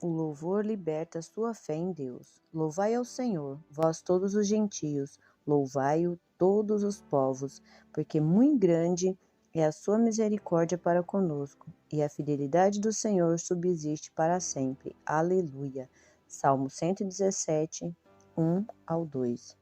O louvor liberta sua fé em Deus. Louvai ao Senhor, vós todos os gentios, louvai-o todos os povos, porque muito grande é a sua misericórdia para conosco, e a fidelidade do Senhor subsiste para sempre. Aleluia. Salmo 117, 1-2.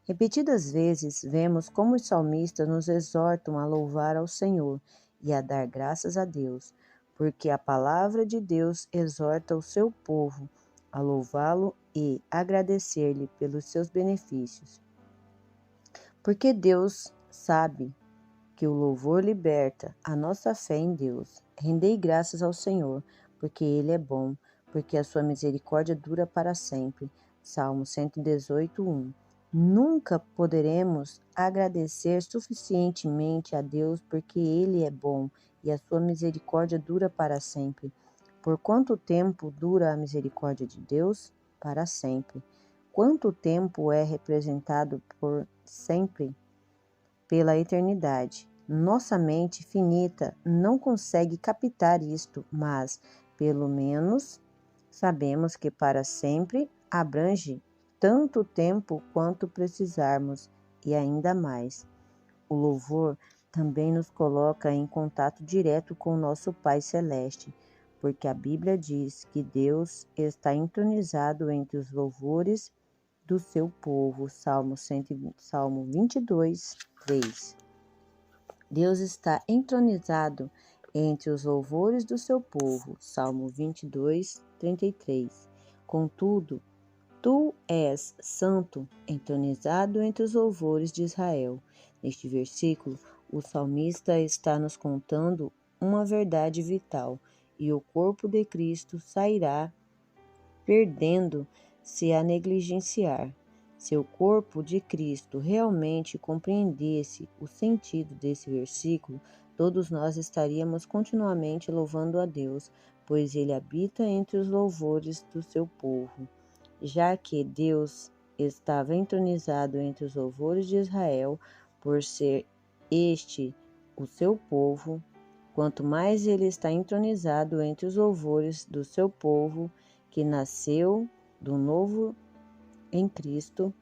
Repetidas vezes, vemos como os salmistas nos exortam a louvar ao Senhor e a dar graças a Deus, porque a palavra de Deus exorta o seu povo a louvá-lo e agradecer-lhe pelos seus benefícios. Porque Deus sabe que o louvor liberta a nossa fé em Deus. Rendei graças ao Senhor, porque Ele é bom, porque a sua misericórdia dura para sempre. Salmo 118, 1. Nunca poderemos agradecer suficientemente a Deus, porque Ele é bom e a sua misericórdia dura para sempre. Por quanto tempo dura a misericórdia de Deus? Para sempre. Quanto tempo é representado por sempre? Pela eternidade. Nossa mente finita não consegue captar isto, mas, pelo menos, sabemos que para sempre abrange tanto tempo quanto precisarmos e ainda mais. O louvor também nos coloca em contato direto com o nosso Pai Celeste, porque a Bíblia diz que Deus está entronizado entre os louvores do seu povo. Salmo 22, 3. Deus está entronizado entre os louvores do seu povo. Salmo 22, 33. Contudo, tu és santo, entronizado entre os louvores de Israel. Neste versículo, o salmista está nos contando uma verdade vital, e o corpo de Cristo sairá perdendo se a negligenciar. Se o corpo de Cristo realmente compreendesse o sentido desse versículo, todos nós estaríamos continuamente louvando a Deus, pois Ele habita entre os louvores do seu povo. Já que Deus estava entronizado entre os louvores de Israel, por ser este o seu povo, quanto mais Ele está entronizado entre os louvores do seu povo, que nasceu do novo em Cristo,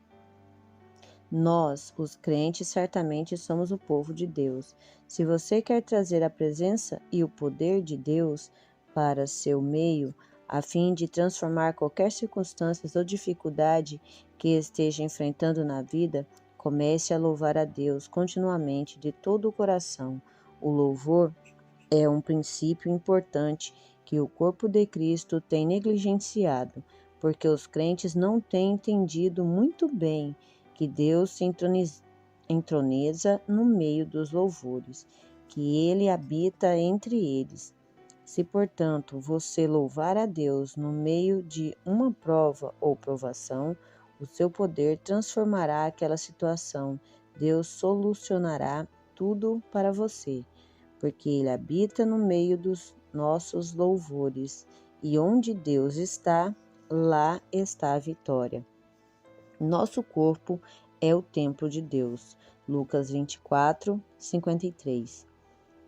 nós, os crentes, certamente somos o povo de Deus. Se você quer trazer a presença e o poder de Deus para seu meio, a fim de transformar qualquer circunstância ou dificuldade que esteja enfrentando na vida, comece a louvar a Deus continuamente de todo o coração. O louvor é um princípio importante que o corpo de Cristo tem negligenciado, porque os crentes não têm entendido muito bem que Deus se entroniza no meio dos louvores, que Ele habita entre eles. Se, portanto, você louvar a Deus no meio de uma prova ou provação, o seu poder transformará aquela situação. Deus solucionará tudo para você, porque Ele habita no meio dos nossos louvores, e onde Deus está, lá está a vitória. Nosso corpo é o templo de Deus. Lucas 24, 53.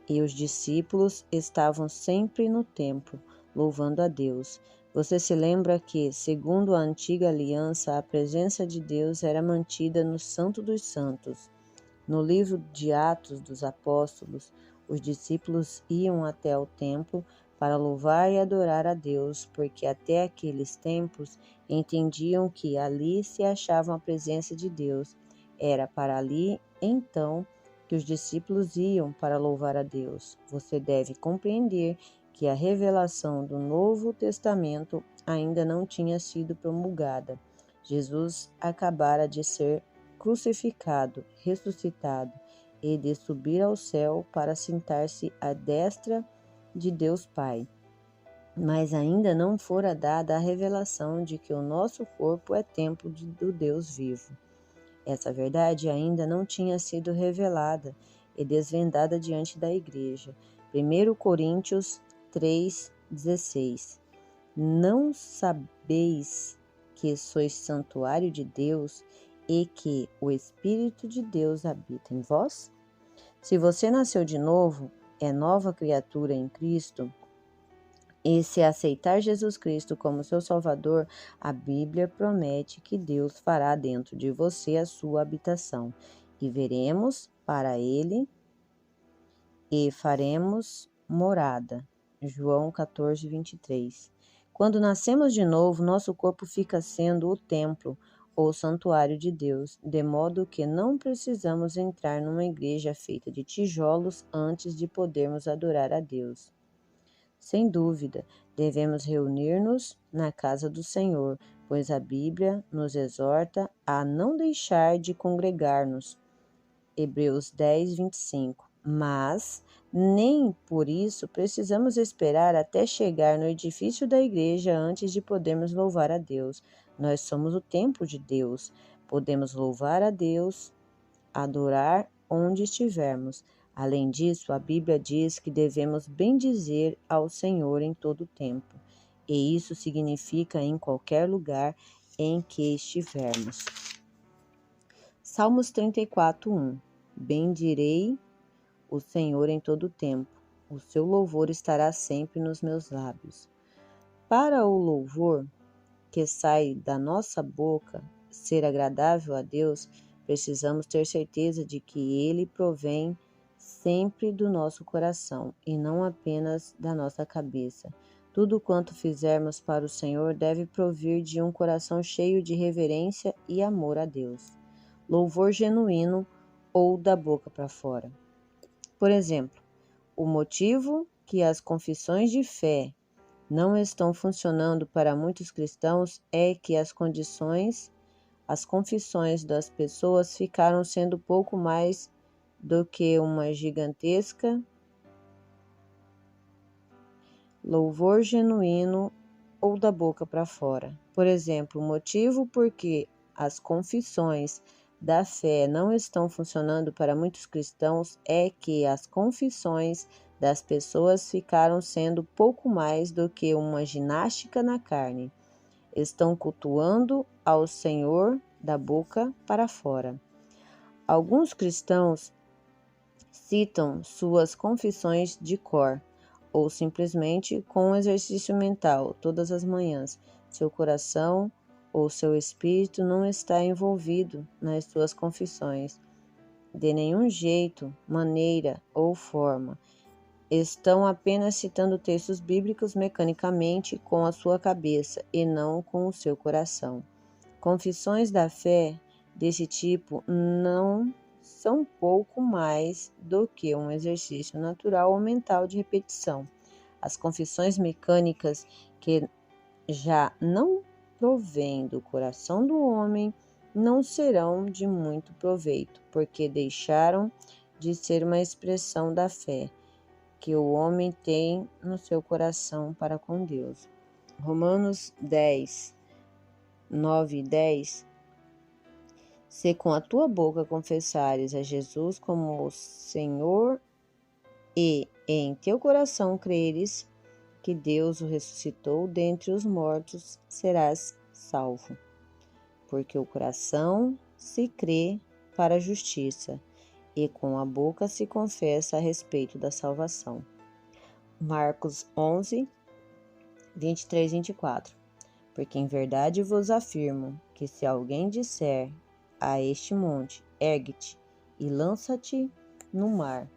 E os discípulos estavam sempre no templo, louvando a Deus. Você se lembra que, segundo a antiga aliança, a presença de Deus era mantida no Santo dos Santos. No livro de Atos dos Apóstolos, os discípulos iam até o templo para louvar e adorar a Deus, porque até aqueles tempos entendiam que ali se achava a presença de Deus. Era para ali, então, que os discípulos iam para louvar a Deus. Você deve compreender que a revelação do Novo Testamento ainda não tinha sido promulgada. Jesus acabara de ser crucificado, ressuscitado e de subir ao céu para sentar-se à destra de Deus Pai. Mas ainda não fora dada a revelação de que o nosso corpo é templo do Deus vivo. Essa verdade ainda não tinha sido revelada e desvendada diante da igreja. 1 Coríntios 3,16. Não sabeis que sois santuário de Deus e que o Espírito de Deus habita em vós? Se você nasceu de novo, é nova criatura em Cristo, E se aceitar Jesus Cristo como seu Salvador, a Bíblia promete que Deus fará dentro de você a sua habitação, e veremos para ele e faremos morada. João 14, 23. Quando nascemos de novo, nosso corpo fica sendo o templo ou santuário de Deus, de modo que não precisamos entrar numa igreja feita de tijolos antes de podermos adorar a Deus. Sem dúvida, devemos reunir-nos na casa do Senhor, pois a Bíblia nos exorta a não deixar de congregar-nos. Hebreus 10, 25. Mas nem por isso precisamos esperar até chegar no edifício da igreja antes de podermos louvar a Deus. Nós somos o templo de Deus. Podemos louvar a Deus, adorar onde estivermos. Além disso, a Bíblia diz que devemos bendizer ao Senhor em todo o tempo, e isso significa em qualquer lugar em que estivermos. Salmos 34, 1. Bendirei o Senhor em todo o tempo, o seu louvor estará sempre nos meus lábios. Para o louvor que sai da nossa boca ser agradável a Deus, precisamos ter certeza de que ele provém sempre do nosso coração e não apenas da nossa cabeça. Tudo quanto fizermos para o Senhor deve provir de um coração cheio de reverência e amor a Deus. Louvor genuíno ou da boca para fora. Por exemplo, o motivo que as confissões de fé não estão funcionando para muitos cristãos é que as confissões das pessoas ficaram sendo pouco mais do que uma gigantesca louvor genuíno ou da boca para fora. Por exemplo, o motivo por que as confissões da fé não estão funcionando para muitos cristãos é que as confissões das pessoas ficaram sendo pouco mais do que uma ginástica na carne. Estão cultuando ao Senhor da boca para fora. Alguns cristãos citam suas confissões de cor, ou simplesmente com um exercício mental todas as manhãs. Seu coração ou seu espírito não está envolvido nas suas confissões, de nenhum jeito, maneira ou forma. Estão apenas citando textos bíblicos mecanicamente com a sua cabeça e não com o seu coração. Confissões da fé desse tipo não são pouco mais do que um exercício natural ou mental de repetição. As confissões mecânicas que já não provêm do coração do homem não serão de muito proveito, porque deixaram de ser uma expressão da fé que o homem tem no seu coração para com Deus. Romanos 10, 9 e 10. Se com a tua boca confessares a Jesus como o Senhor e em teu coração creres que Deus o ressuscitou dentre os mortos, serás salvo. Porque o coração se crê para a justiça, e com a boca se confessa a respeito da salvação. Marcos 11, 23 e 24. Porque em verdade vos afirmo que se alguém disser a este monte, ergue-te e lança-te no mar,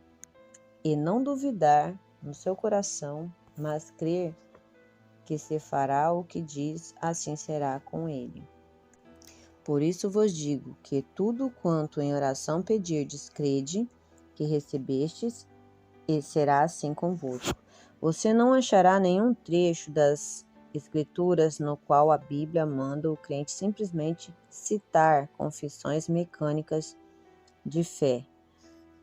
e não duvidar no seu coração, mas crer que se fará o que diz, assim será com ele. Por isso vos digo que tudo quanto em oração pedirdes, crede que recebestes, e será assim convosco. Você não achará nenhum trecho das Escrituras no qual a Bíblia manda o crente simplesmente citar confissões mecânicas de fé.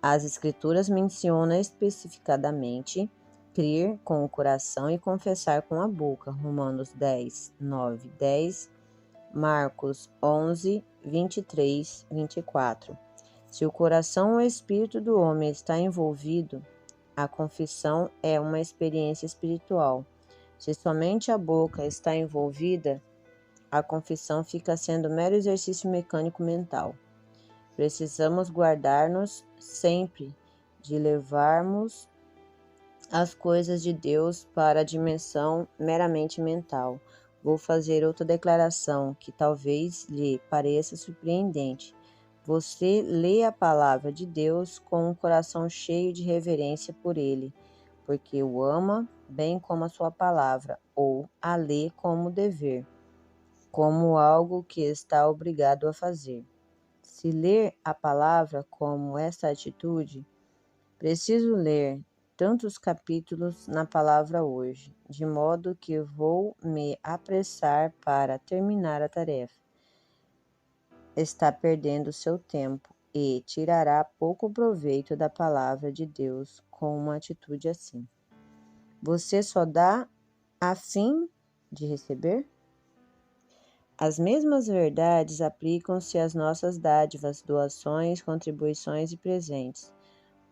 As Escrituras mencionam especificadamente crer com o coração e confessar com a boca. Romanos 10, 9, 10, Marcos 11, 23, 24. Se o coração ou o espírito do homem está envolvido, a confissão é uma experiência espiritual. Se somente a boca está envolvida, a confissão fica sendo mero exercício mecânico mental. Precisamos guardar-nos sempre de levarmos as coisas de Deus para a dimensão meramente mental. Vou fazer outra declaração que talvez lhe pareça surpreendente. Você lê a palavra de Deus com um coração cheio de reverência por ele, porque o ama bem como a sua palavra, ou a lê como dever, como algo que está obrigado a fazer. Se ler a palavra como essa atitude, preciso ler tantos capítulos na palavra hoje, de modo que vou me apressar para terminar a tarefa. Está perdendo seu tempo e tirará pouco proveito da palavra de Deus com uma atitude assim. Você só dá a fim de receber? As mesmas verdades aplicam-se às nossas dádivas, doações, contribuições e presentes.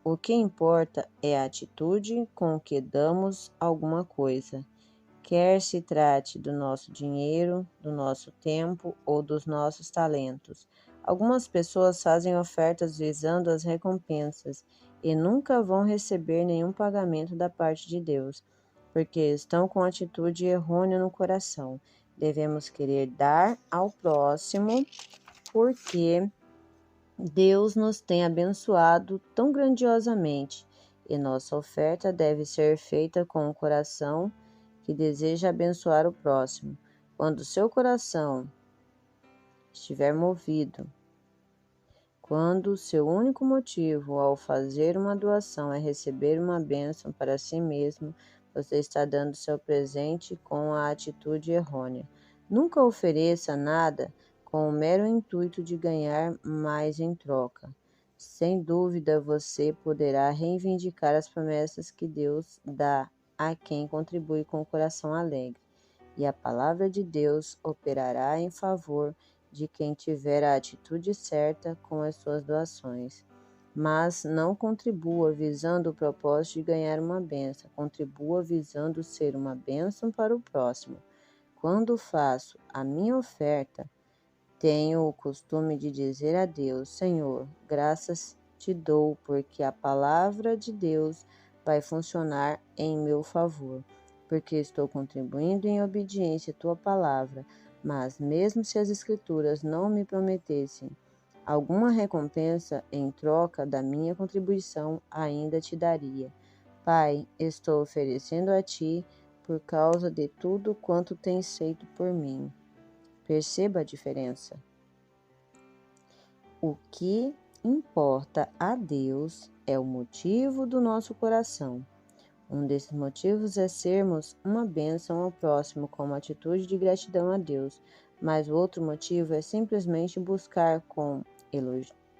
O que importa é a atitude com que damos alguma coisa, quer se trate do nosso dinheiro, do nosso tempo ou dos nossos talentos. Algumas pessoas fazem ofertas visando as recompensas e nunca vão receber nenhum pagamento da parte de Deus, porque estão com atitude errônea no coração. Devemos querer dar ao próximo porque Deus nos tem abençoado tão grandiosamente, e nossa oferta deve ser feita com um coração que deseja abençoar o próximo. Quando seu coração estiver movido, quando seu único motivo ao fazer uma doação é receber uma bênção para si mesmo, você está dando seu presente com a atitude errônea. Nunca ofereça nada com o mero intuito de ganhar mais em troca. Sem dúvida, você poderá reivindicar as promessas que Deus dá a quem contribui com o coração alegre, e a palavra de Deus operará em favor de quem tiver a atitude certa com as suas doações. Mas não contribua visando o propósito de ganhar uma bênção, contribua visando ser uma bênção para o próximo. Quando faço a minha oferta, tenho o costume de dizer a Deus: Senhor, graças te dou, porque a palavra de Deus vai funcionar em meu favor, porque estou contribuindo em obediência à tua palavra. Mas mesmo se as Escrituras não me prometessem alguma recompensa em troca da minha contribuição, ainda te daria. Pai, estou oferecendo a ti por causa de tudo quanto tens feito por mim. Perceba a diferença. O que importa a Deus é o motivo do nosso coração. Um desses motivos é sermos uma bênção ao próximo como atitude de gratidão a Deus, mas o outro motivo é simplesmente buscar com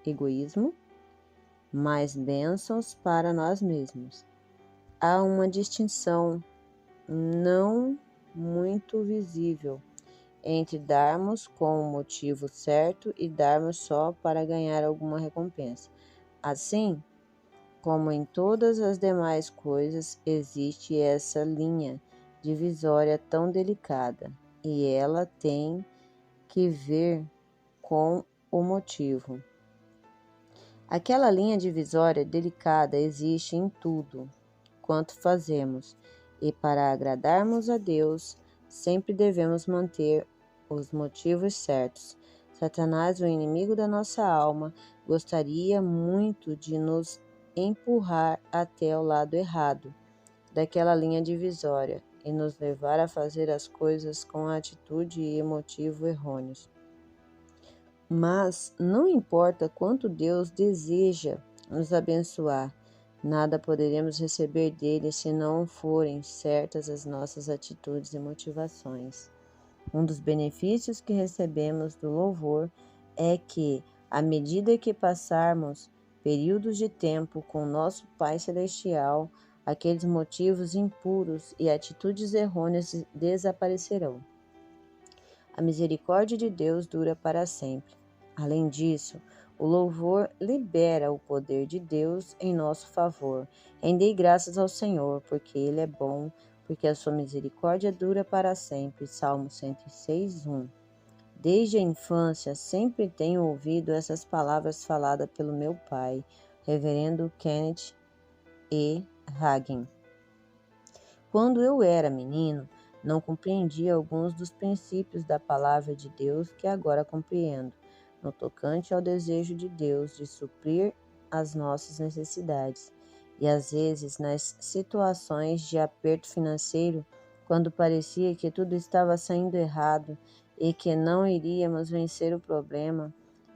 egoísmo mais bênçãos para nós mesmos. Há uma distinção não muito visível entre darmos com o motivo certo e darmos só para ganhar alguma recompensa. Assim, como em todas as demais coisas, existe essa linha divisória tão delicada, e ela tem que ver com o motivo. Aquela linha divisória delicada existe em tudo quanto fazemos, e para agradarmos a Deus, sempre devemos manter os motivos certos. Satanás, o inimigo da nossa alma, gostaria muito de nos empurrar até o lado errado daquela linha divisória e nos levar a fazer as coisas com atitude e motivo errôneos. Mas não importa quanto Deus deseja nos abençoar, nada poderemos receber dele se não forem certas as nossas atitudes e motivações. Um dos benefícios que recebemos do louvor é que, à medida que passarmos períodos de tempo com nosso Pai Celestial, aqueles motivos impuros e atitudes errôneas desaparecerão. A misericórdia de Deus dura para sempre. Além disso, o louvor libera o poder de Deus em nosso favor. Rendei graças ao Senhor, porque Ele é bom, porque a sua misericórdia dura para sempre. Salmo 106, 1. Desde a infância, sempre tenho ouvido essas palavras faladas pelo meu pai, reverendo Kenneth E. Hagin. Quando eu era menino, não compreendia alguns dos princípios da palavra de Deus que agora compreendo, no tocante ao desejo de Deus de suprir as nossas necessidades. E às vezes, nas situações de aperto financeiro, quando parecia que tudo estava saindo errado e que não iríamos vencer o problema,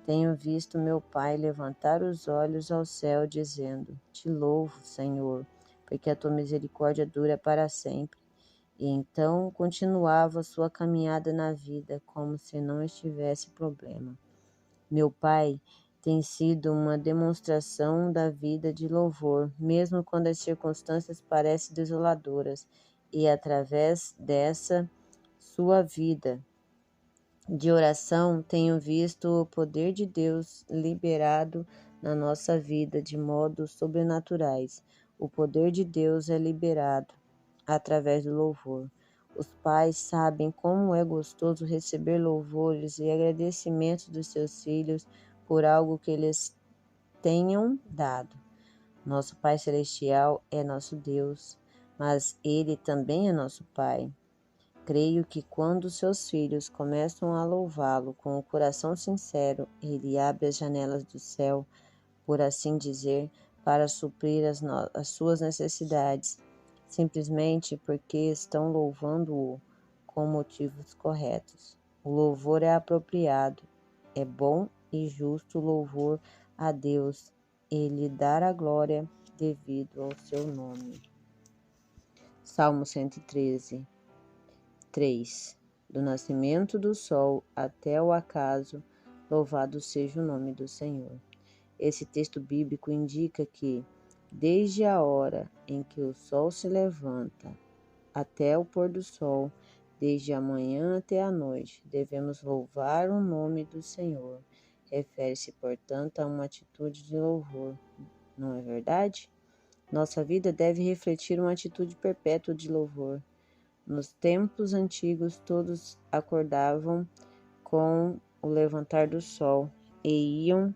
tenho visto meu pai levantar os olhos ao céu, dizendo: Te louvo, Senhor, porque a tua misericórdia dura para sempre. E então continuava sua caminhada na vida como se não estivesse problema. Meu pai tem sido uma demonstração da vida de louvor, mesmo quando as circunstâncias parecem desoladoras, e através dessa sua vida de oração, tenho visto o poder de Deus liberado na nossa vida de modos sobrenaturais. O poder de Deus é liberado através do louvor. Os pais sabem como é gostoso receber louvores e agradecimentos dos seus filhos por algo que eles tenham dado. Nosso Pai Celestial é nosso Deus, mas Ele também é nosso Pai. Creio que quando seus filhos começam a louvá-lo com o coração sincero, ele abre as janelas do céu, por assim dizer, para suprir as suas necessidades, simplesmente porque estão louvando-o com motivos corretos. O louvor é apropriado, é bom e justo louvor a Deus e lhe dar a glória devido ao seu nome. Salmo 113. 3. Do nascimento do sol até o acaso, louvado seja o nome do Senhor. Esse texto bíblico indica que, desde a hora em que o sol se levanta até o pôr do sol, desde a manhã até a noite, devemos louvar o nome do Senhor. Refere-se, portanto, a uma atitude de louvor, não é verdade? Nossa vida deve refletir uma atitude perpétua de louvor. Nos tempos antigos, todos acordavam com o levantar do sol e iam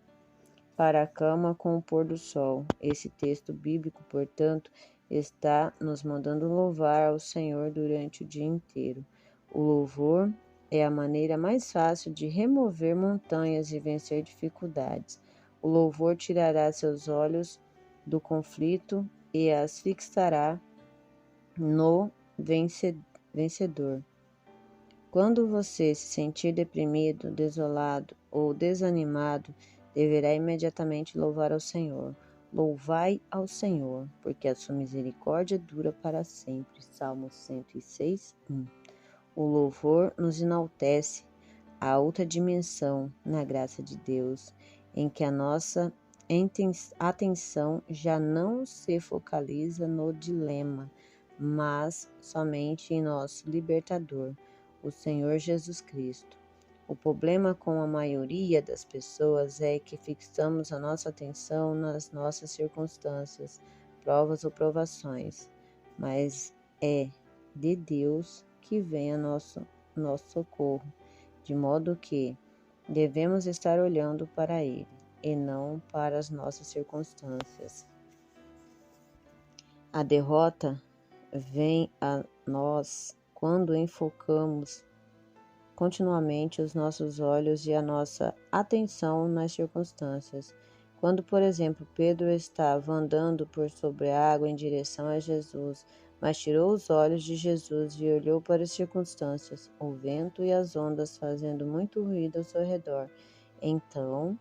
para a cama com o pôr do sol. Esse texto bíblico, portanto, está nos mandando louvar ao Senhor durante o dia inteiro. O louvor é a maneira mais fácil de remover montanhas e vencer dificuldades. O louvor tirará seus olhos do conflito e as fixará no vencedor. Quando você se sentir deprimido, desolado ou desanimado, deverá imediatamente louvar ao Senhor. Louvai ao Senhor, porque a sua misericórdia dura para sempre. Salmo 106, 1. O louvor nos enaltece a outra dimensão na graça de Deus, em que a nossa atenção já não se focaliza no dilema, mas somente em nosso libertador, o Senhor Jesus Cristo. O problema com a maioria das pessoas é que fixamos a nossa atenção nas nossas circunstâncias, provas ou provações, mas é de Deus que vem nosso socorro, de modo que devemos estar olhando para Ele e não para as nossas circunstâncias. A derrota vem a nós quando enfocamos continuamente os nossos olhos e a nossa atenção nas circunstâncias. Quando, por exemplo, Pedro estava andando por sobre a água em direção a Jesus, mas tirou os olhos de Jesus e olhou para as circunstâncias, o vento e as ondas fazendo muito ruído ao seu redor. Então,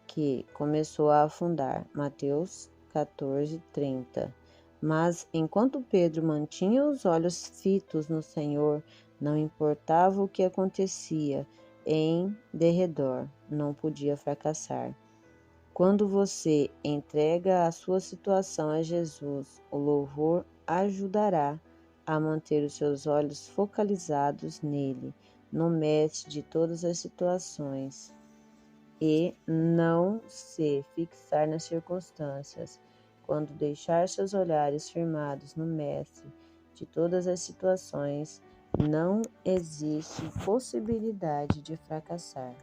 que começou a afundar. Mateus 14:30. Mas enquanto Pedro mantinha os olhos fitos no Senhor, não importava o que acontecia em derredor, não podia fracassar. Quando você entrega a sua situação a Jesus, o louvor ajudará a manter os seus olhos focalizados nele, no mestre de todas as situações, e não se fixar nas circunstâncias. Quando deixar seus olhares firmados no mestre de todas as situações, não existe possibilidade de fracassar.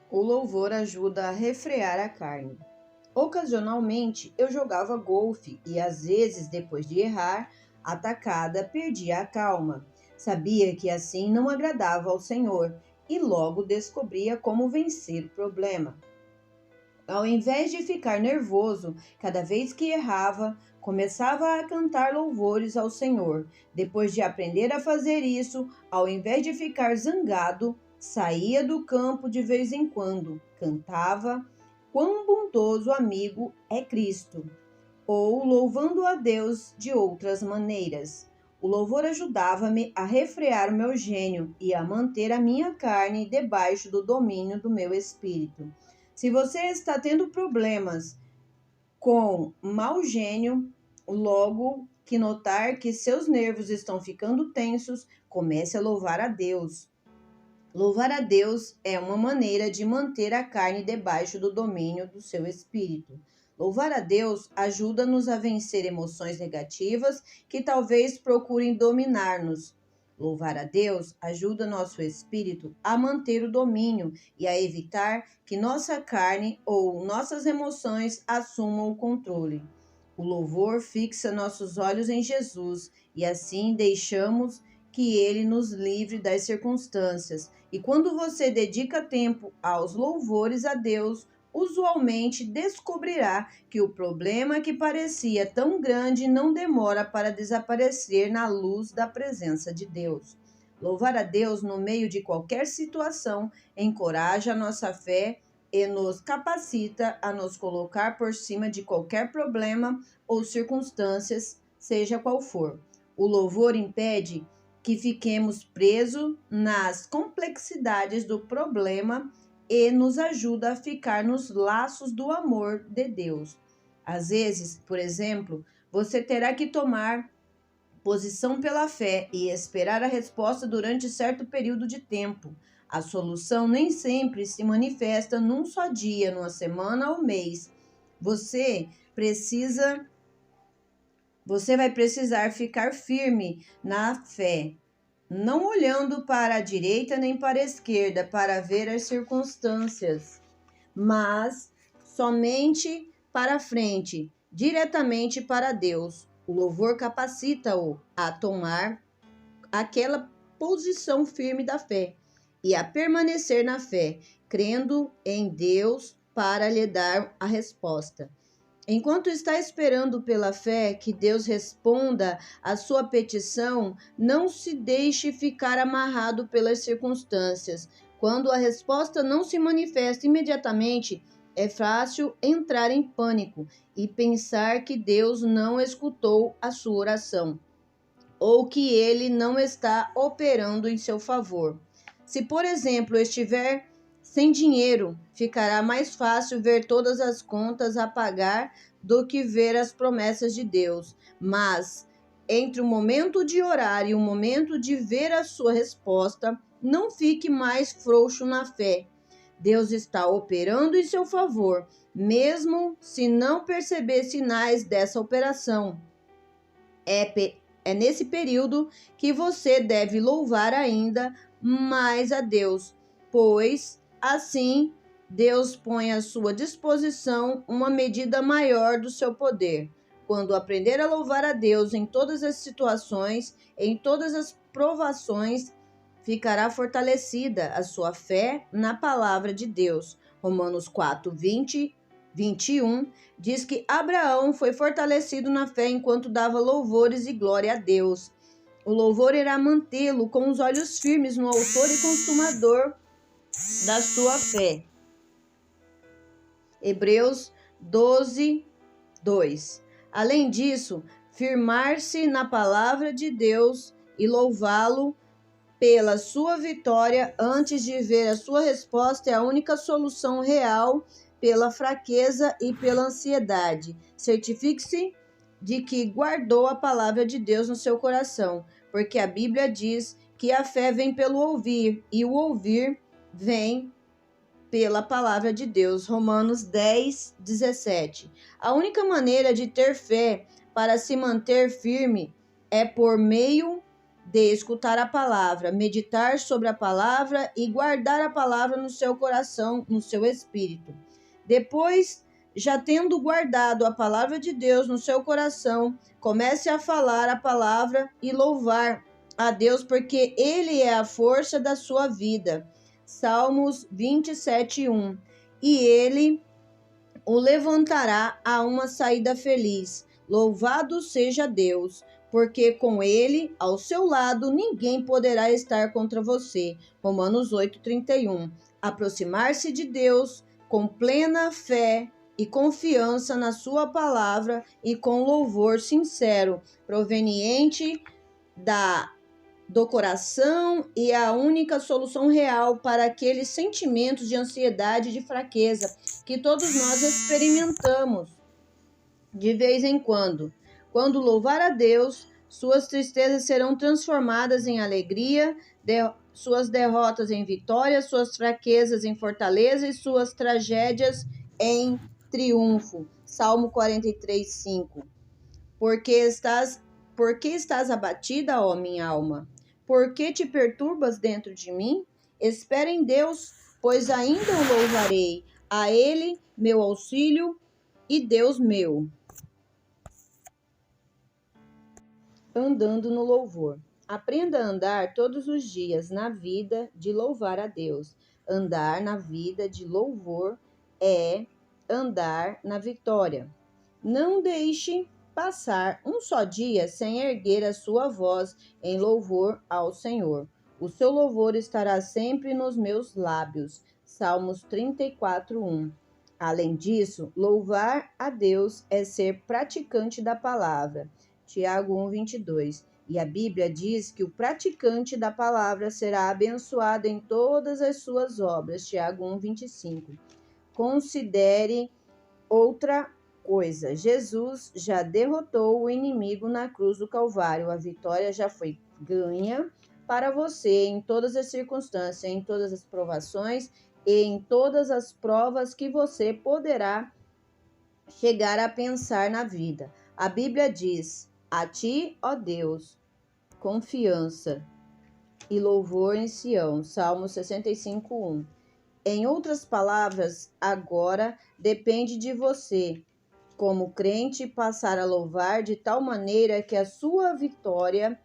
O louvor ajuda a refrear a carne. Ocasionalmente eu jogava golfe e às vezes, depois de errar, atacada, perdia a calma. Sabia que assim não agradava ao Senhor e logo descobria como vencer o problema. Ao invés de ficar nervoso cada vez que errava, começava a cantar louvores ao Senhor. Depois de aprender a fazer isso, ao invés de ficar zangado, saía do campo de vez em quando, cantava: "Quão bondoso amigo é Cristo!" ou louvando a Deus de outras maneiras. O louvor ajudava-me a refrear o meu gênio e a manter a minha carne debaixo do domínio do meu espírito. Se você está tendo problemas com mau gênio, logo que notar que seus nervos estão ficando tensos, comece a louvar a Deus. Louvar a Deus é uma maneira de manter a carne debaixo do domínio do seu espírito. Louvar a Deus ajuda-nos a vencer emoções negativas que talvez procurem dominar-nos. Louvar a Deus ajuda nosso espírito a manter o domínio e a evitar que nossa carne ou nossas emoções assumam o controle. O louvor fixa nossos olhos em Jesus e assim deixamos que ele nos livre das circunstâncias. E quando você dedica tempo aos louvores a Deus, usualmente descobrirá que o problema que parecia tão grande não demora para desaparecer na luz da presença de Deus. Louvar a Deus no meio de qualquer situação encoraja a nossa fé e nos capacita a nos colocar por cima de qualquer problema ou circunstâncias, seja qual for. O louvor impede que fiquemos presos nas complexidades do problema e nos ajuda a ficar nos laços do amor de Deus. Às vezes, por exemplo, você terá que tomar posição pela fé e esperar a resposta durante certo período de tempo. A solução nem sempre se manifesta num só dia, numa semana ou mês. Você vai precisar ficar firme na fé, não olhando para a direita nem para a esquerda para ver as circunstâncias, mas somente para frente, diretamente para Deus. O louvor capacita-o a tomar aquela posição firme da fé e a permanecer na fé, crendo em Deus para lhe dar a resposta. Enquanto está esperando pela fé que Deus responda à sua petição, não se deixe ficar amarrado pelas circunstâncias. Quando a resposta não se manifesta imediatamente, é fácil entrar em pânico e pensar que Deus não escutou a sua oração ou que ele não está operando em seu favor. Se, por exemplo, estiver sem dinheiro, ficará mais fácil ver todas as contas a pagar do que ver as promessas de Deus. Mas, entre o momento de orar e o momento de ver a sua resposta, não fique mais frouxo na fé. Deus está operando em seu favor, mesmo se não perceber sinais dessa operação. É nesse período que você deve louvar ainda mais a Deus, pois assim Deus põe à sua disposição uma medida maior do seu poder. Quando aprender a louvar a Deus em todas as situações, em todas as provações, ficará fortalecida a sua fé na palavra de Deus. Romanos 4:20-21 diz que Abraão foi fortalecido na fé enquanto dava louvores e glória a Deus. O louvor irá mantê-lo com os olhos firmes no autor e consumador da sua fé. Hebreus 12:2. Além disso, firmar-se na palavra de Deus e louvá-lo pela sua vitória antes de ver a sua resposta é a única solução real pela fraqueza e pela ansiedade. Certifique-se de que guardou a palavra de Deus no seu coração, porque a Bíblia diz que a fé vem pelo ouvir e o ouvir vem pela palavra de Deus. Romanos 10:17. A única maneira de ter fé para se manter firme é por meio de escutar a palavra, meditar sobre a palavra e guardar a palavra no seu coração, no seu espírito. Depois já tendo guardado a palavra de Deus no seu coração, comece a falar a palavra e louvar a Deus, porque Ele é a força da sua vida. Salmos 27:1. E Ele o levantará a uma saída feliz. Louvado seja Deus, porque com Ele ao seu lado ninguém poderá estar contra você. Romanos 8:31. Aproximar-se de Deus com plena fé e confiança na sua palavra e com louvor sincero, proveniente do coração, e a única solução real para aqueles sentimentos de ansiedade e de fraqueza que todos nós experimentamos de vez em quando. Quando louvar a Deus, suas tristezas serão transformadas em alegria, suas derrotas em vitória, suas fraquezas em fortaleza e suas tragédias em triunfo. Salmo 43:5. Por que estás abatida, ó minha alma? Por que te perturbas dentro de mim? Espera em Deus, pois ainda o louvarei, a Ele, meu auxílio e Deus meu. Andando no louvor. Aprenda a andar todos os dias na vida de louvar a Deus. Andar na vida de louvor é andar na vitória. Não deixe passar um só dia sem erguer a sua voz em louvor ao Senhor. O seu louvor estará sempre nos meus lábios. Salmos 34:1. Além disso, louvar a Deus é ser praticante da palavra. Tiago 1:22. E a Bíblia diz que o praticante da palavra será abençoado em todas as suas obras. Tiago 1:25. Considere outra coisa. Jesus já derrotou o inimigo na cruz do Calvário. A vitória já foi ganha para você em todas as circunstâncias, em todas as provações e em todas as provas que você poderá chegar a pensar na vida. A Bíblia diz: a ti, ó Deus, confiança e louvor em Sião. Salmo 65:1. Em outras palavras, agora depende de você, como crente, passar a louvar de tal maneira que a sua vitória,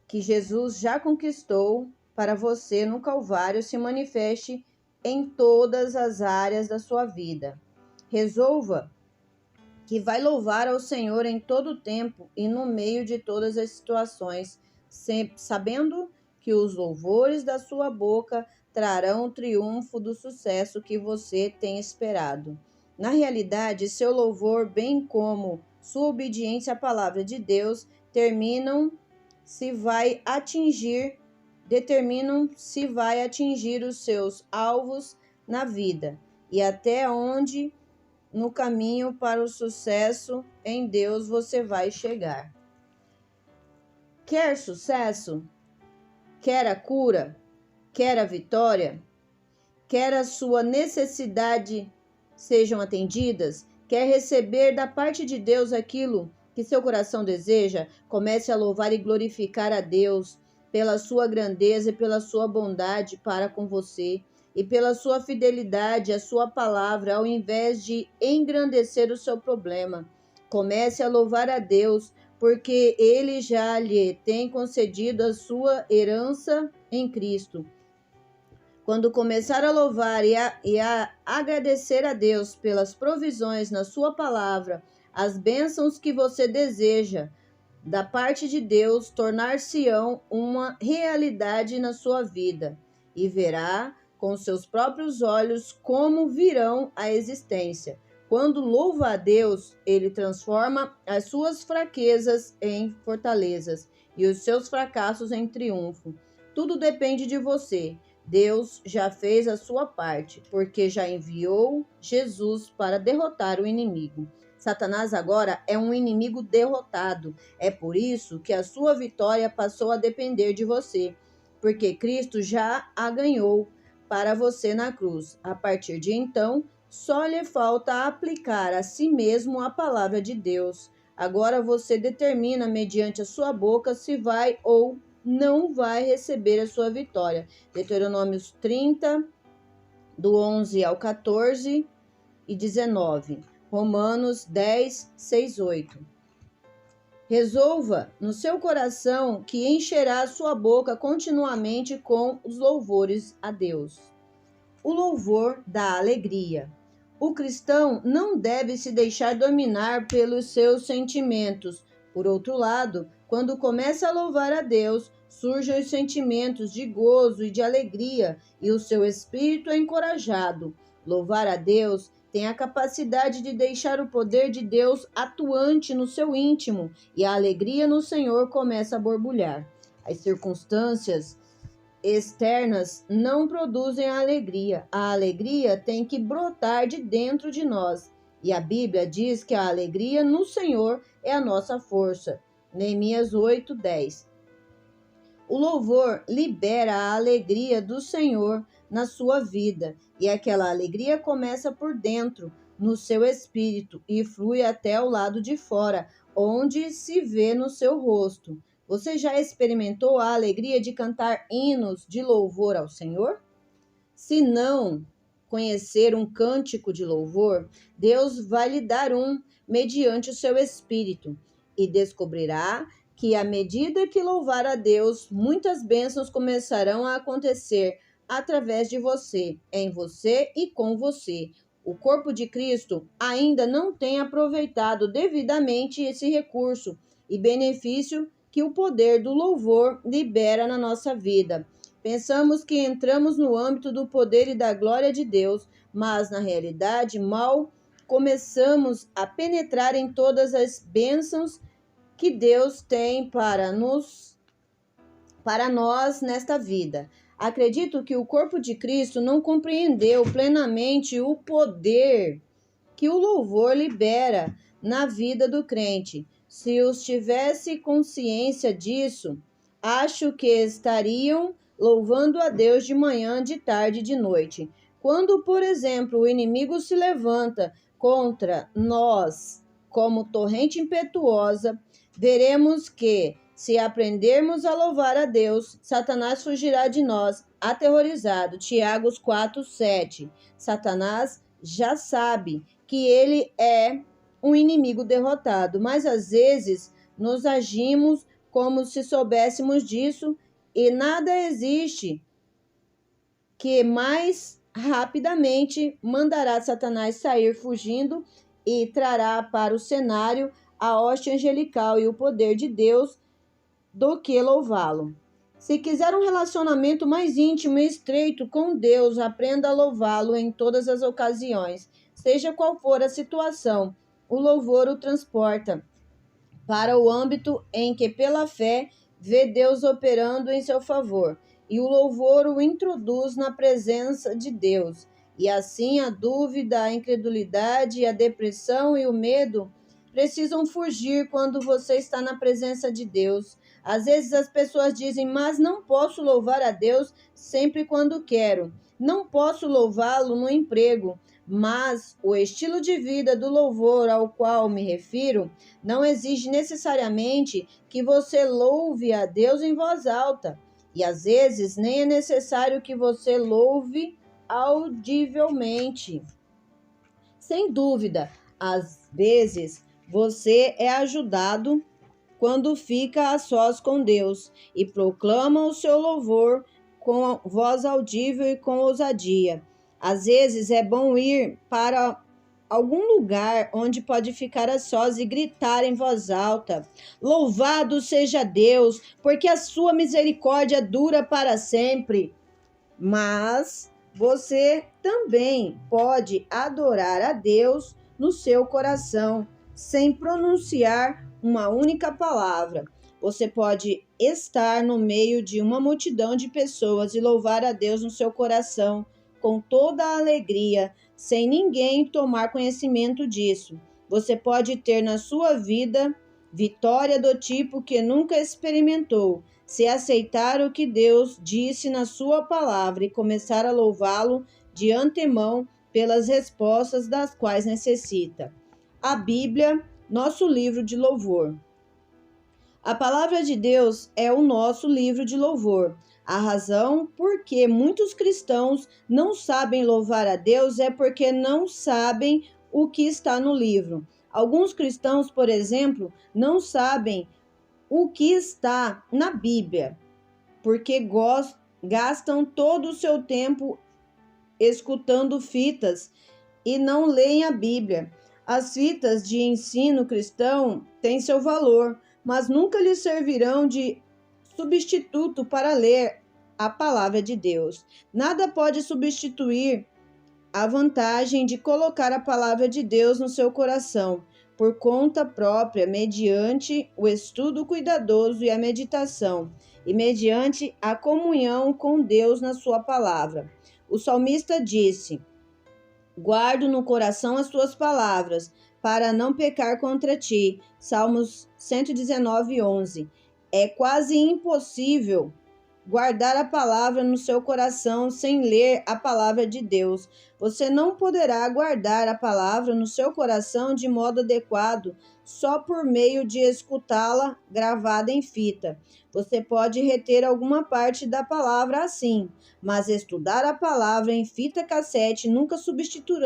que Jesus já conquistou para você no Calvário, se manifeste em todas as áreas da sua vida. Resolva que vai louvar ao Senhor em todo o tempo e no meio de todas as situações, sempre sabendo que os louvores da sua boca trarão o triunfo do sucesso que você tem esperado. Na realidade, seu louvor, bem como sua obediência à palavra de Deus, determinam se vai atingir os seus alvos na vida e até onde no caminho para o sucesso em Deus você vai chegar. Quer sucesso? Quer a cura? Quer a vitória? Quer a sua necessidade sejam atendidas? Quer receber da parte de Deus aquilo que seu coração deseja? Comece a louvar e glorificar a Deus pela sua grandeza e pela sua bondade para com você, e pela sua fidelidade à sua palavra, ao invés de engrandecer o seu problema. Comece a louvar a Deus, porque Ele já lhe tem concedido a sua herança em Cristo. Quando começar a louvar e a agradecer a Deus pelas provisões na sua palavra, as bênçãos que você deseja da parte de Deus tornar-se-ão uma realidade na sua vida, e verá com seus próprios olhos como virão à existência. Quando louva a Deus, Ele transforma as suas fraquezas em fortalezas e os seus fracassos em triunfo. Tudo depende de você. Deus já fez a sua parte, porque já enviou Jesus para derrotar o inimigo. Satanás agora é um inimigo derrotado. É por isso que a sua vitória passou a depender de você, porque Cristo já a ganhou para você na cruz. A partir de então, só lhe falta aplicar a si mesmo a palavra de Deus. Agora você determina mediante a sua boca se vai ou não vai receber a sua vitória. Deuteronômios 30, do 11 ao 14, e 19. Romanos 10, 6, 8. Resolva no seu coração que encherá sua boca continuamente com os louvores a Deus. O louvor dá alegria. O cristão não deve se deixar dominar pelos seus sentimentos. Por outro lado, quando começa a louvar a Deus, surgem os sentimentos de gozo e de alegria, e o seu espírito é encorajado. Louvar a Deus tem a capacidade de deixar o poder de Deus atuante no seu íntimo, e a alegria no Senhor começa a borbulhar. As circunstâncias externas não produzem a alegria. A alegria tem que brotar de dentro de nós. E a Bíblia diz que a alegria no Senhor é a nossa força. Neemias 8, 10. O louvor libera a alegria do Senhor na sua vida. E aquela alegria começa por dentro, no seu espírito, e flui até o lado de fora, onde se vê no seu rosto. Você já experimentou a alegria de cantar hinos de louvor ao Senhor? Se não conhecer um cântico de louvor, Deus vai lhe dar um mediante o seu espírito, e descobrirá que à medida que louvar a Deus, muitas bênçãos começarão a acontecer através de você, em você e com você. O corpo de Cristo ainda não tem aproveitado devidamente esse recurso e benefício que o poder do louvor libera na nossa vida. Pensamos que entramos no âmbito do poder e da glória de Deus, mas na realidade mal começamos a penetrar em todas as bênçãos que Deus tem para nós nesta vida. Acredito que o corpo de Cristo não compreendeu plenamente o poder que o louvor libera na vida do crente. Se os tivesse consciência disso, acho que estariam louvando a Deus de manhã, de tarde e de noite. Quando, por exemplo, o inimigo se levanta contra nós como torrente impetuosa, veremos que, se aprendermos a louvar a Deus, Satanás fugirá de nós, aterrorizado. Tiago 4, 7. Satanás já sabe que ele é um inimigo derrotado, mas às vezes nós agimos como se soubéssemos disso, e nada existe que mais rapidamente mandará Satanás sair fugindo e trará para o cenário a hoste angelical e o poder de Deus do que louvá-lo. Se quiser um relacionamento mais íntimo e estreito com Deus, aprenda a louvá-lo em todas as ocasiões, seja qual for a situação. O louvor o transporta para o âmbito em que, pela fé, vê Deus operando em seu favor, e o louvor o introduz na presença de Deus. E assim a dúvida, a incredulidade, a depressão e o medo precisam fugir quando você está na presença de Deus. Às vezes as pessoas dizem, mas não posso louvar a Deus sempre quando quero. Não posso louvá-lo no emprego. Mas o estilo de vida do louvor ao qual me refiro não exige necessariamente que você louve a Deus em voz alta. E às vezes nem é necessário que você louve audivelmente. Sem dúvida, às vezes você é ajudado quando fica a sós com Deus e proclama o seu louvor com voz audível e com ousadia. Às vezes é bom ir para algum lugar onde pode ficar a sós e gritar em voz alta: louvado seja Deus, porque a sua misericórdia dura para sempre. Mas você também pode adorar a Deus no seu coração, sem pronunciar uma única palavra. Você pode estar no meio de uma multidão de pessoas e louvar a Deus no seu coração com toda a alegria, sem ninguém tomar conhecimento disso. Você pode ter na sua vida vitória do tipo que nunca experimentou, se aceitar o que Deus disse na sua palavra e começar a louvá-lo de antemão pelas respostas das quais necessita. A Bíblia, nosso livro de louvor. A palavra de Deus é o nosso livro de louvor. A razão por que muitos cristãos não sabem louvar a Deus é porque não sabem o que está no livro. Alguns cristãos, por exemplo, não sabem o que está na Bíblia, porque gastam todo o seu tempo escutando fitas e não leem a Bíblia. As fitas de ensino cristão têm seu valor, mas nunca lhes servirão de substituto para ler a palavra de Deus. Nada pode substituir a vantagem de colocar a palavra de Deus no seu coração, por conta própria, mediante o estudo cuidadoso e a meditação, e mediante a comunhão com Deus na sua palavra. O salmista disse: guardo no coração as tuas palavras, para não pecar contra ti. Salmos 119:11. É quase impossível guardar a palavra no seu coração sem ler a palavra de Deus. Você não poderá guardar a palavra no seu coração de modo adequado só por meio de escutá-la gravada em fita. Você pode reter alguma parte da palavra assim, mas estudar a palavra em fita cassete nunca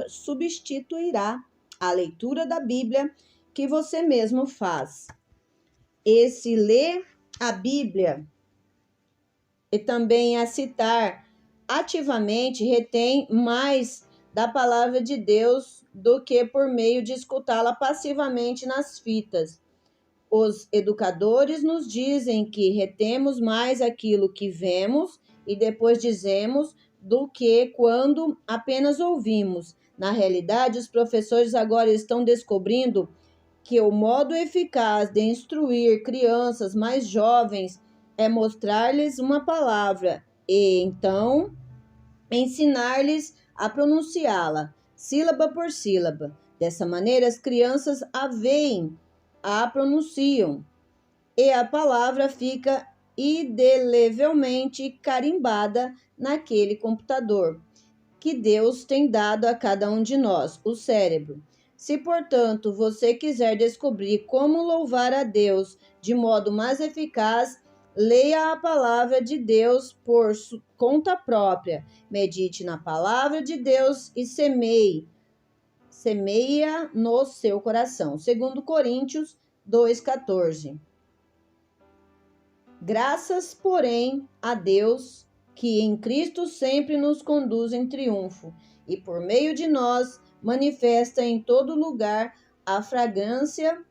substituirá a leitura da Bíblia que você mesmo faz. Esse ler a Bíblia e também a citar ativamente retém mais da palavra de Deus do que por meio de escutá-la passivamente nas fitas. Os educadores nos dizem que retemos mais aquilo que vemos e depois dizemos do que quando apenas ouvimos. Na realidade, os professores agora estão descobrindo que o modo eficaz de instruir crianças mais jovens é mostrar-lhes uma palavra e então ensinar-lhes a pronunciá-la, sílaba por sílaba. Dessa maneira, as crianças a veem, a pronunciam e a palavra fica indelevelmente carimbada naquele computador que Deus tem dado a cada um de nós, o cérebro. Se, portanto, você quiser descobrir como louvar a Deus de modo mais eficaz, leia a palavra de Deus por conta própria, medite na palavra de Deus e semeia no seu coração. 2 Coríntios 2,14. Graças, porém, a Deus, que em Cristo sempre nos conduz em triunfo, e por meio de nós manifesta em todo lugar a fragrância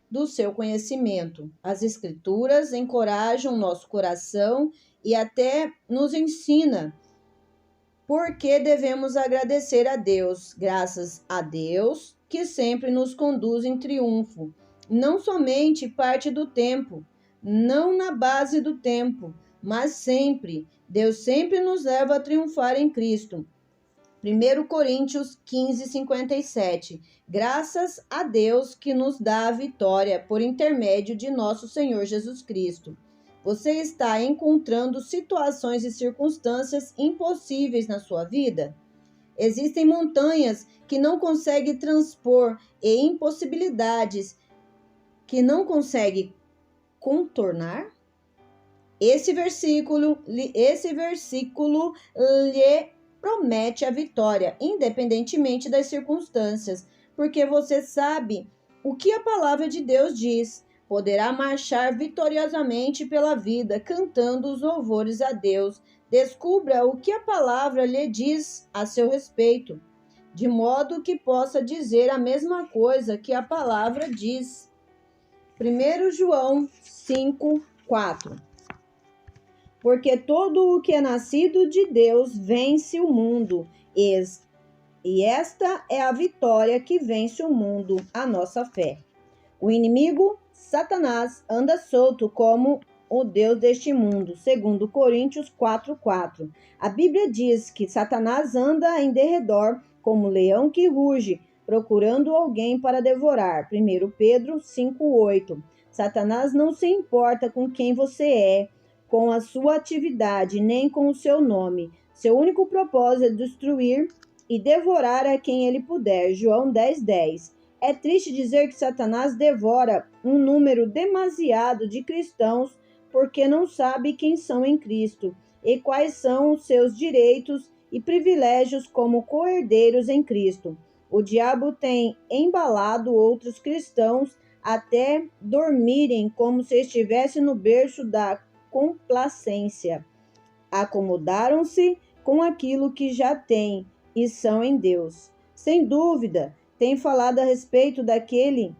do seu conhecimento. As Escrituras encorajam nosso coração e até nos ensina por que devemos agradecer a Deus. Graças a Deus, que sempre nos conduz em triunfo, não somente parte do tempo, não na base do tempo, mas sempre. Deus sempre nos leva a triunfar em Cristo. 1 Coríntios 15:57. Graças a Deus que nos dá a vitória por intermédio de nosso Senhor Jesus Cristo. Você está encontrando situações e circunstâncias impossíveis na sua vida? Existem montanhas que não consegue transpor e impossibilidades que não consegue contornar? Esse versículo lhe promete a vitória, independentemente das circunstâncias, porque você sabe o que a palavra de Deus diz. Poderá marchar vitoriosamente pela vida, cantando os louvores a Deus. Descubra o que a palavra lhe diz a seu respeito, de modo que possa dizer a mesma coisa que a palavra diz. 1 João 5:4. Porque todo o que é nascido de Deus vence o mundo, e esta é a vitória que vence o mundo, a nossa fé. O inimigo, Satanás, anda solto como o Deus deste mundo, segundo Coríntios 4:4. A Bíblia diz que Satanás anda em derredor como leão que ruge, procurando alguém para devorar. 1 Pedro 5:8. Satanás não se importa com quem você é, com a sua atividade, nem com o seu nome. Seu único propósito é destruir e devorar a quem ele puder. João 10:10. É triste dizer que Satanás devora um número demasiado de cristãos porque não sabe quem são em Cristo e quais são os seus direitos e privilégios como co-herdeiros em Cristo. O diabo tem embalado outros cristãos até dormirem como se estivesse no berço da complacência. Acomodaram-se com aquilo que já têm e são em Deus. Sem dúvida, tem falado a respeito daquilo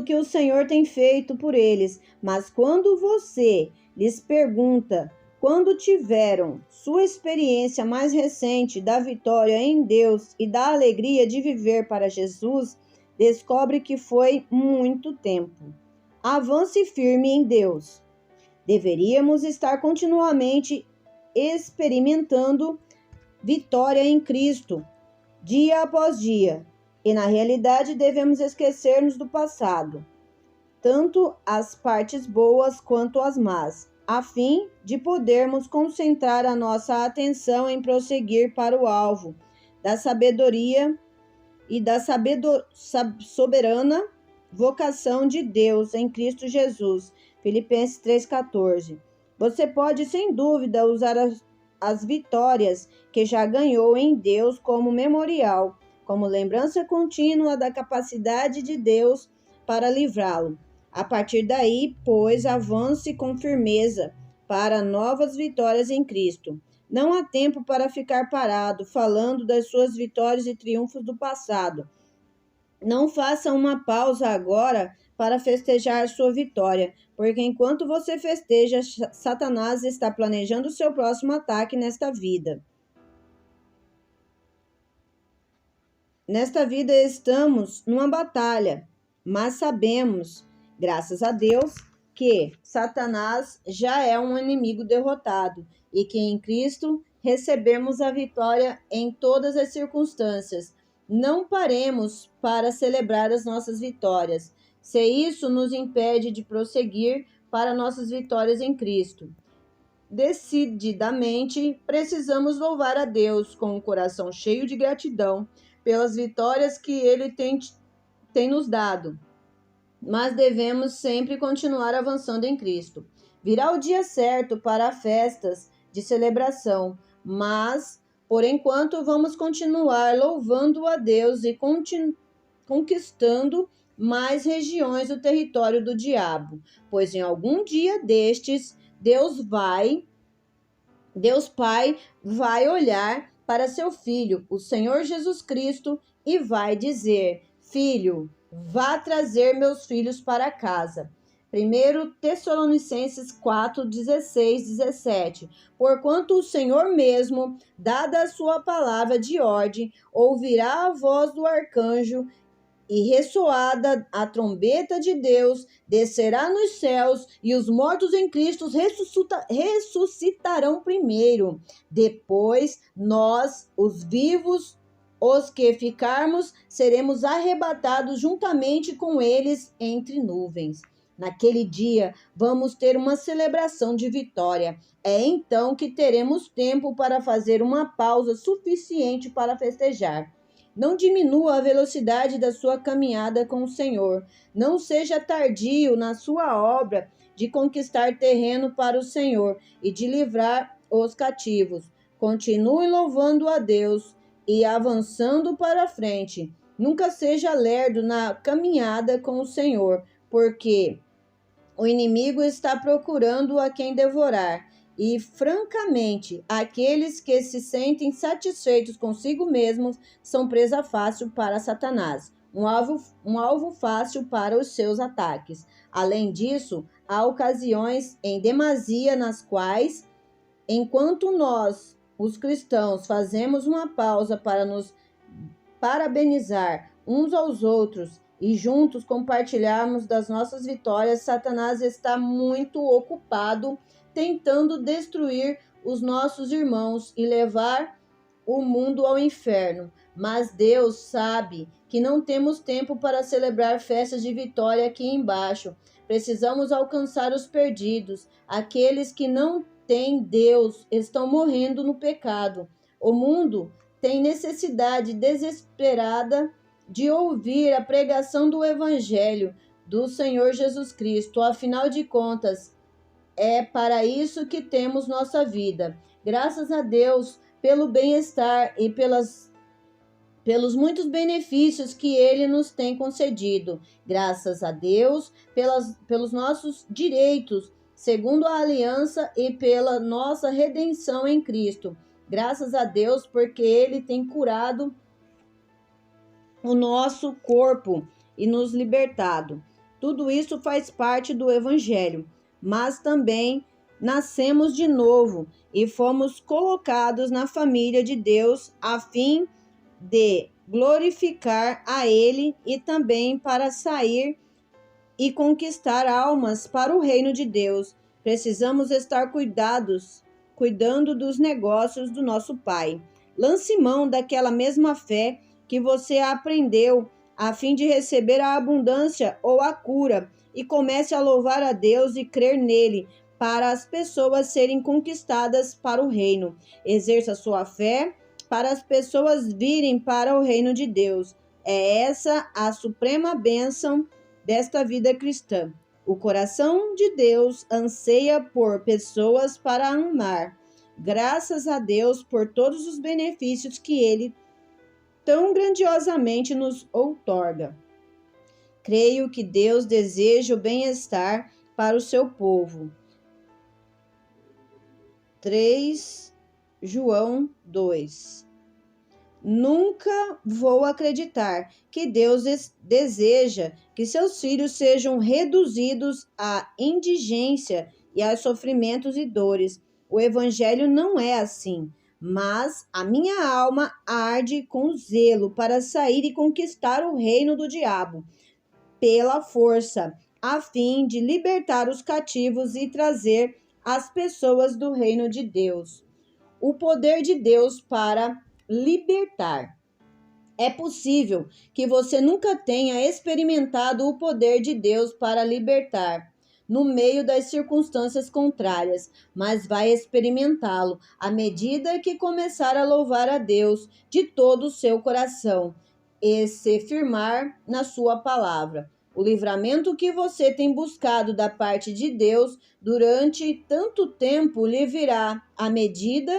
que o Senhor tem feito por eles, mas quando você lhes pergunta quando tiveram sua experiência mais recente da vitória em Deus e da alegria de viver para Jesus, descobre que foi muito tempo. Avance firme em Deus. Deveríamos estar continuamente experimentando vitória em Cristo, dia após dia, e na realidade devemos esquecer-nos do passado, tanto as partes boas quanto as más, a fim de podermos concentrar a nossa atenção em prosseguir para o alvo da sabedoria e da soberana vocação de Deus em Cristo Jesus. Filipenses 3,14. Você pode, sem dúvida, usar as vitórias que já ganhou em Deus como memorial, como lembrança contínua da capacidade de Deus para livrá-lo. A partir daí, pois, avance com firmeza para novas vitórias em Cristo. Não há tempo para ficar parado, falando das suas vitórias e triunfos do passado. Não faça uma pausa agora para festejar sua vitória, porque enquanto você festeja, Satanás está planejando seu próximo ataque nesta vida. Nesta vida estamos numa batalha, mas sabemos, graças a Deus, que Satanás já é um inimigo derrotado e que em Cristo recebemos a vitória em todas as circunstâncias. Não paremos para celebrar as nossas vitórias, se isso nos impede de prosseguir para nossas vitórias em Cristo. Decididamente, precisamos louvar a Deus com um coração cheio de gratidão pelas vitórias que Ele tem nos dado. Mas devemos sempre continuar avançando em Cristo. Virá o dia certo para festas de celebração, mas, por enquanto, vamos continuar louvando a Deus e conquistando mais regiões do território do diabo, pois em algum dia destes, Deus Pai vai olhar para seu Filho, o Senhor Jesus Cristo, e vai dizer: Filho, vá trazer meus filhos para casa. 1 Tessalonicenses 4, 16, 17. Porquanto o Senhor mesmo, dada a sua palavra de ordem, ouvirá a voz do arcanjo e ressoada a trombeta de Deus, descerá nos céus e os mortos em Cristo ressuscitarão primeiro. Depois, nós, os vivos, os que ficarmos, seremos arrebatados juntamente com eles entre nuvens. Naquele dia, vamos ter uma celebração de vitória. É então que teremos tempo para fazer uma pausa suficiente para festejar. Não diminua a velocidade da sua caminhada com o Senhor. Não seja tardio na sua obra de conquistar terreno para o Senhor e de livrar os cativos. Continue louvando a Deus e avançando para frente. Nunca seja lerdo na caminhada com o Senhor, porque o inimigo está procurando a quem devorar. E, francamente, aqueles que se sentem satisfeitos consigo mesmos são presa fácil para Satanás, um alvo fácil para os seus ataques. Além disso, há ocasiões em demasia nas quais, enquanto nós, os cristãos, fazemos uma pausa para nos parabenizar uns aos outros e juntos compartilharmos das nossas vitórias, Satanás está muito ocupado tentando destruir os nossos irmãos e levar o mundo ao inferno. Mas Deus sabe que não temos tempo para celebrar festas de vitória aqui embaixo. Precisamos alcançar os perdidos. Aqueles que não têm Deus estão morrendo no pecado. O mundo tem necessidade desesperada de ouvir a pregação do Evangelho do Senhor Jesus Cristo. Afinal de contas, É para isso que temos nossa vida. Graças a Deus pelo bem-estar e pelos muitos benefícios que Ele nos tem concedido. Graças a Deus pelos nossos direitos, segundo a aliança e pela nossa redenção em Cristo. Graças a Deus porque Ele tem curado o nosso corpo e nos libertado. Tudo isso faz parte do Evangelho, mas também nascemos de novo e fomos colocados na família de Deus a fim de glorificar a Ele e também para sair e conquistar almas para o reino de Deus. Precisamos estar cuidando dos negócios do nosso Pai. Lance mão daquela mesma fé que você aprendeu a fim de receber a abundância ou a cura e comece a louvar a Deus e crer nele para as pessoas serem conquistadas para o reino. Exerça sua fé para as pessoas virem para o reino de Deus. É essa a suprema bênção desta vida cristã. O coração de Deus anseia por pessoas para amar. Graças a Deus por todos os benefícios que Ele tão grandiosamente nos outorga. Creio que Deus deseja o bem-estar para o seu povo. 3 João 2. Nunca vou acreditar que Deus deseja que seus filhos sejam reduzidos à indigência e a sofrimentos e dores. O Evangelho não é assim, mas a minha alma arde com zelo para sair e conquistar o reino do diabo pela força, a fim de libertar os cativos e trazer as pessoas do reino de Deus. O poder de Deus para libertar. É possível que você nunca tenha experimentado o poder de Deus para libertar no meio das circunstâncias contrárias, mas vai experimentá-lo à medida que começar a louvar a Deus de todo o seu coração e se firmar na sua palavra. O livramento que você tem buscado da parte de Deus durante tanto tempo lhe virá à medida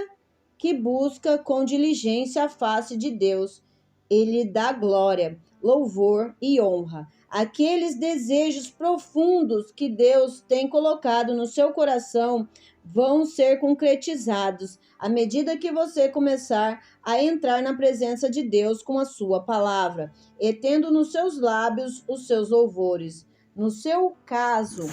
que busca com diligência a face de Deus. Ele dá glória, louvor e honra. Aqueles desejos profundos que Deus tem colocado no seu coração vão ser concretizados à medida que você começar a entrar na presença de Deus com a sua palavra e tendo nos seus lábios os seus louvores. No seu caso,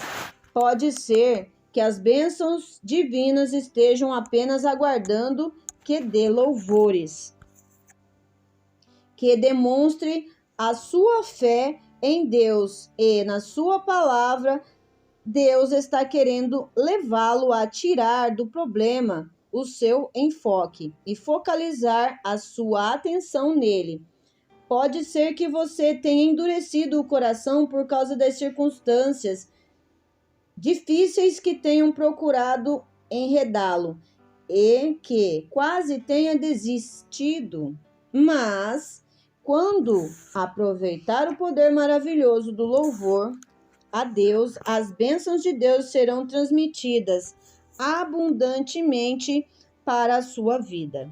pode ser que as bênçãos divinas estejam apenas aguardando que dê louvores, que demonstre a sua fé em Deus e na sua palavra. Deus está querendo levá-lo a tirar do problema o seu enfoque e focalizar a sua atenção nele. Pode ser que você tenha endurecido o coração por causa das circunstâncias difíceis que tenham procurado enredá-lo e que quase tenha desistido. Mas, quando aproveitar o poder maravilhoso do louvor a Deus, as bênçãos de Deus serão transmitidas abundantemente para a sua vida.